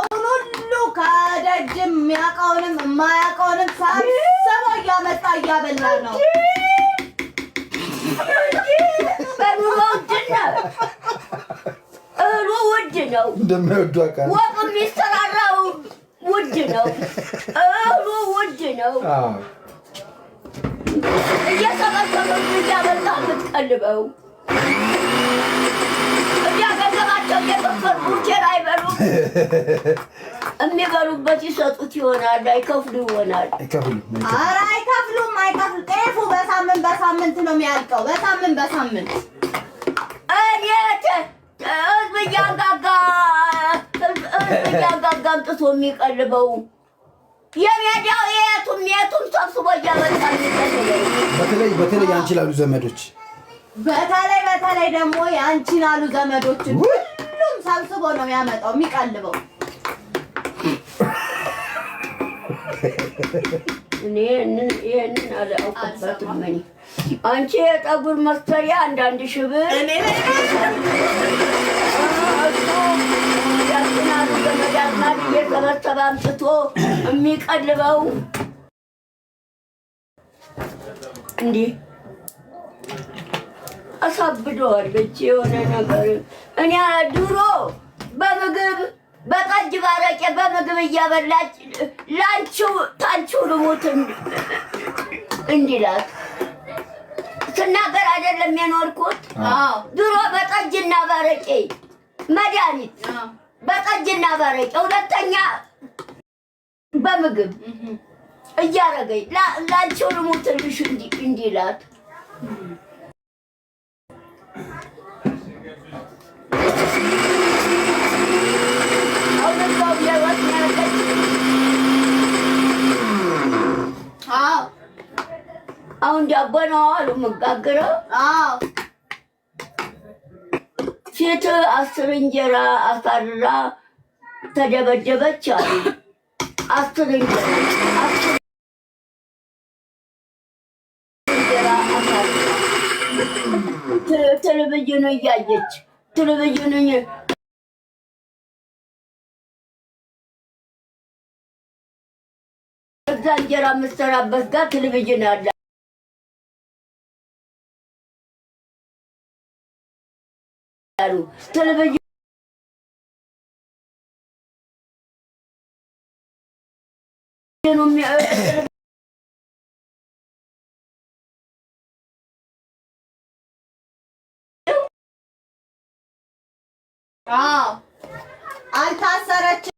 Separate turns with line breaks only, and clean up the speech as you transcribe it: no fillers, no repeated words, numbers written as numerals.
ሰውን ሁሉ ከደጅም የሚያውቀውንም የማያውቀውንም ሰብስቦ እያመጣ እያበላ ነው።
እህሉ ውድ ነው።
እንደማይወዱ አውቃለሁ።
ወጥ የሚሰራራው ውድ ነው። እህሉ ውድ ነው። እየሰበሰበ እያበላ የምትቀልበው እያገዘባቸው እየከፈሉ እንጀራ አይበሉም። የሚበሉበት ይሰጡት ይሆናል። አይከፍሉ ይሆናል።
ኧረ አይከፍሉም። ጤፉ በሳምንት ነው የሚያልቀው። በሳምንት
እኔ ህዝብ እያንጋጋ አምጥቶ የሚቀልበው የሜዳው የቱም ሰብስቦ እያመጣ
በተለይ አንቺ ላሉ ዘመዶች
በተለይ ደግሞ የአንቺን አሉ ዘመዶችን ሁሉም ሰብስቦ ነው የሚያመጣው የሚቀልበው።
እኔ ይሄንን አላውቅበትም። አንቺ የጠጉር መስተሪያ አንዳንድ ሺህ ብር ያስናሉ ዘመዳዝማድ እየሰበሰበ አምጥቶ የሚቀልበው እንዲህ አሳብደዋለች የሆነ ነገር። እኔ ድሮ በምግብ በጠጅ ባረቄ በምግብ እያበላች ታንቺው ልሙት እንዲላት ስናገር አይደለም የኖርኩት። ድሮ በጠጅና ባረቄ መድኃኒት በጠጅና ባረቄ ሁለተኛ በምግብ እያረገኝ ላንቺው ልሙትልሽ እንዲላት አሁን ዳቦ ነው አሉ የምጋግረው። ሴት 10 እንጀራ አሳርራ ተደበደበች አሉ። 10 እንጀራ አሳርራ ቴሌቪዥን እያየች ቴሌቪዥን እዛ እንጀራ የምትሰራበት ጋር ቴሌቪዥን አለ። ቴሌቪዥን
አልታሰረችም።